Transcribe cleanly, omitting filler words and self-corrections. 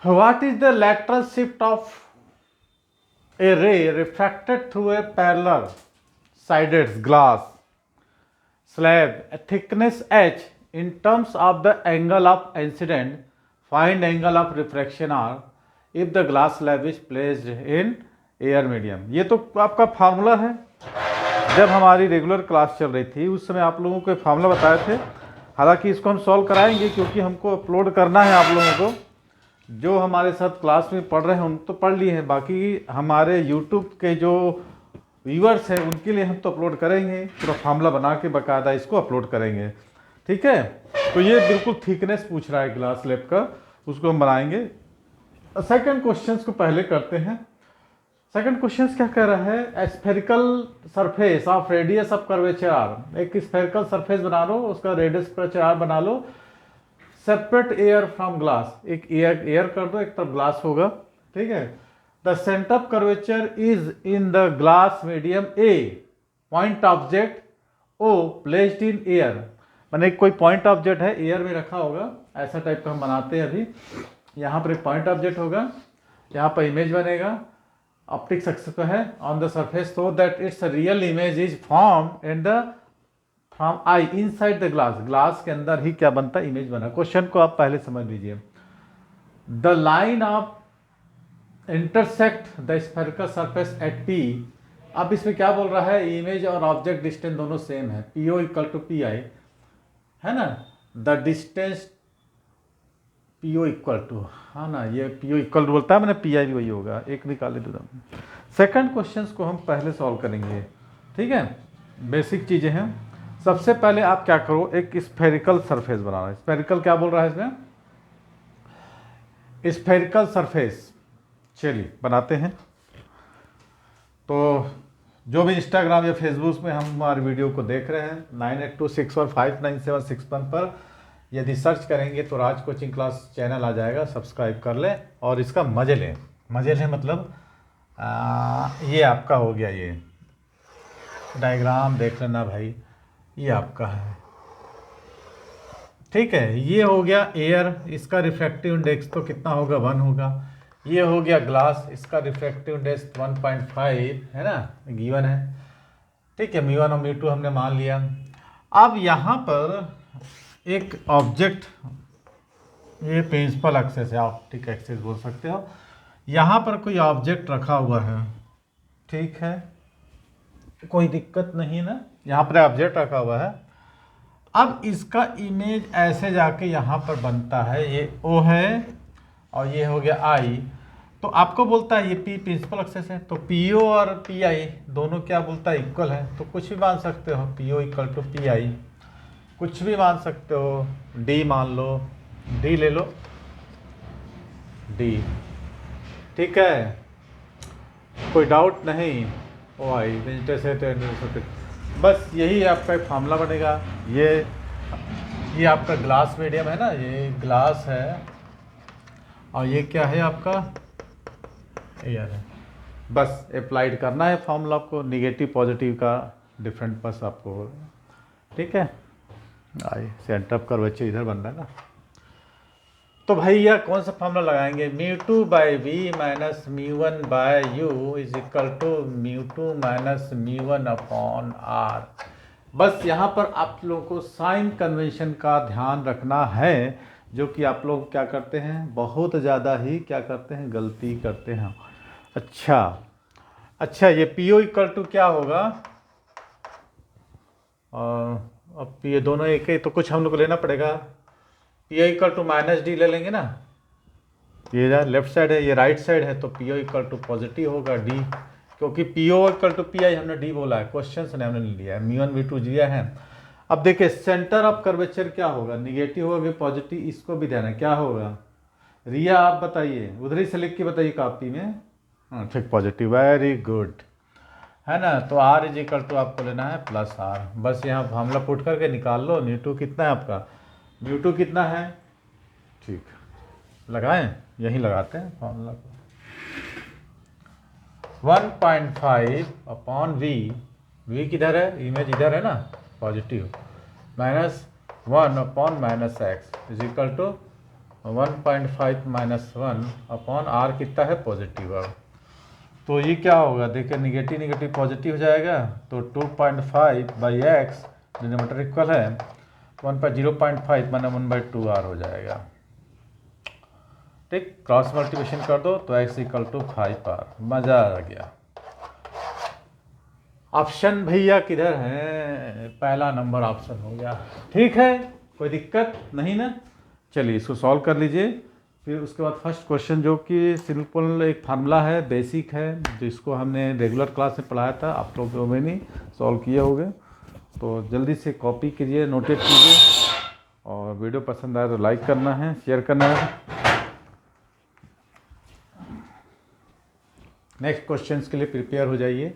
What is the lateral shift of a ray refracted through a parallel sided glass slab, a thickness h, in terms of the angle of incident? Find angle of refraction r if the glass slab is placed in air medium. ये तो आपका formula है, जब हमारी regular class चल रही थी उस समय आप लोगों को फार्मूला बताए थे. हालांकि इसको हम सॉल्व कराएंगे क्योंकि हमको अपलोड करना है आप लोगों को. जो हमारे साथ क्लास में पढ़ रहे हैं उन तो पढ़ लिए हैं, बाकी हमारे यूट्यूब के जो व्यूअर्स हैं उनके लिए हम तो अपलोड करेंगे, पूरा फार्मूला बना के बाकायदा इसको अपलोड करेंगे. ठीक है, तो ये बिल्कुल थिकनेस पूछ रहा है ग्लास स्लैब का, उसको हम बनाएंगे. सेकंड क्वेश्चन को पहले करते हैं. सेकंड क्वेश्चन क्या कह रहा है? Spherical surface of radius of curvature R. एक स्फेरिकल सरफेस बना लो, उसका रेडियस कर्वेचर आर बना लो. सेपरेट एयर फ्रॉम ग्लास, एक एयर कर दो, एक तरफ ग्लास होगा. ठीक है. The centre of curvature is in the glass medium A, point object O placed in air. मैंने कोई पॉइंट ऑब्जेक्ट है एयर में रखा होगा, ऐसा टाइप का हम बनाते हैं. अभी यहाँ पर एक पॉइंट ऑब्जेक्ट होगा, यहाँ पर इमेज बनेगा, ऑप्टिक्स एक्सिस पे है on the surface, so that it's real image is form in the from I inside the glass. Glass के अंदर ही क्या बनता है? इमेज बना. क्वेश्चन को आप पहले समझ लीजिए. The line of intersect the spherical surface at P. अब इसमें क्या बोल रहा है? इमेज और ऑब्जेक्ट डिस्टेंस दोनों सेम है, P O equal to P I है ना. The distance P O equal to, हाँ ना, ये पी ओ इक्वल टू बोलता है, मैंने पी आई भी वही होगा. एक निकाले तो. सेकंड क्वेश्चन को हम पहले सॉल्व करेंगे. ठीक है, बेसिक चीज़ें हैं. सबसे पहले आप क्या करो, एक स्फेरिकल सरफेस बनाना. स्फेरिकल क्या बोल रहा है इसमें? Spherical surface. चलिए बनाते हैं. तो जो भी इंस्टाग्राम या फेसबुक में हम हमारे वीडियो को देख रहे हैं 9826159761 पर यदि सर्च करेंगे तो राज कोचिंग क्लास चैनल आ जाएगा. सब्सक्राइब कर लें और इसका मजे लें. मजे लें मतलब ये आपका हो गया, ये डायग्राम देख लेना भाई, ये आपका है. ठीक है, ये हो गया एयर, इसका रिफ्रैक्टिव इंडेक्स तो कितना होगा? 1 होगा. ये हो गया ग्लास, इसका रिफ्रैक्टिव इंडेक्स 1.5 है ना, गिवन है. ठीक है, म्यू1 और म्यू2 हमने मान लिया. अब यहाँ पर एक ऑब्जेक्ट, ये प्रिंसिपल एक्सेस है, ऑप्टिक एक्सेस बोल सकते हो. यहाँ पर कोई ऑब्जेक्ट रखा हुआ है. ठीक है, कोई दिक्कत नहीं ना, यहाँ पर ऑब्जेक्ट रखा हुआ है. अब इसका इमेज ऐसे जाके यहाँ पर बनता है, ये ओ है और ये हो गया आई. तो आपको बोलता है ये पी प्रिंसिपल एक्सेस है, तो पी ओ और पी आई दोनों क्या बोलता है? इक्वल है. तो कुछ भी मान सकते हो, P O equal to P I, कुछ भी मान सकते हो. डी मान लो, डी ले लो, डी. ठीक है, कोई डाउट नहीं. ओ आई जैसे तो बस यही आपका एक फार्मूला बनेगा. ये आपका ग्लास मीडियम है ना, ये ग्लास है और ये क्या है आपका? एयर है. बस अप्लाइड करना है फार्मूला को, निगेटिव पॉजिटिव का डिफरेंट बस आपको. ठीक है, आई सेंटर ऑफ कर्वेचर इधर बन रहा है ना. तो भाई यह कौन सा फार्मूला लगाएंगे? Mu two by v minus mu one by u is equal to mu two minus mu one upon r. बस यहाँ पर आप लोगों को साइन कन्वेंशन का ध्यान रखना है, जो कि आप लोग क्या करते हैं, बहुत ज़्यादा ही क्या करते हैं, गलती करते हैं. अच्छा, ये पी ओ इक्वल टू क्या होगा? अब ये दोनों एक ही, तो कुछ हम लोग को लेना पड़ेगा. P O equal to minus D ले लेंगे ना, ये लेफ्ट साइड है, ये राइट साइड है, तो P O equal to positive होगा डी, क्योंकि P O equal to P I हमने डी बोला है, क्वेश्चन से हमने लिया है, म्यू1 म्यू2 दिया है. अब देखिए सेंटर ऑफ कर्वेचर क्या होगा? निगेटिव होगा पॉजिटिव, इसको भी ध्यान है. क्या होगा रिया, आप बताइए, उधर ही से लिख के बताइए कॉपी में. हाँ ठीक, पॉजिटिव, वेरी गुड है ना. तो आर इज इक्वल टू आपको लेना है प्लस आर. बस यहाँ फार्मूला पुट करके निकाल लो. म्यू2 कितना है आपका? म्यू2 कितना है? ठीक, लगाएं, यहीं लगाते हैं फार्मूला को. 1.5 अपॉन वी, वी किधर है? इमेज इधर है ना, positive, minus 1 upon minus X is equal to 1.5 minus 1 upon R कितना है पॉजिटिव। अब तो ये क्या होगा, देखिए निगेटिव निगेटिव पॉजिटिव हो जाएगा, तो 2.5 बाई एक्स डिनोमिनेटर इक्वल है 0.5 माने 1/2 आर हो जाएगा। ठीक, क्रॉस मल्टीप्लिकेशन कर दो तो x इक्वल टू 5 आर। मज़ा आ गया। ऑप्शन भैया किधर है, पहला नंबर ऑप्शन हो गया। ठीक है, कोई दिक्कत नहीं ना। चलिए इसको सॉल्व कर लीजिए। फिर उसके बाद फर्स्ट क्वेश्चन जो कि सिंपल एक फार्मूला है, बेसिक है, जिसको हमने रेगुलर क्लास में पढ़ाया था, आप लोग में नहीं सॉल्व किए होंगे, तो जल्दी से कॉपी कीजिए, नोटेट कीजिए, और वीडियो पसंद आए तो लाइक करना है, शेयर करना है। नेक्स्ट क्वेश्चंस के लिए प्रिपेयर हो जाइए।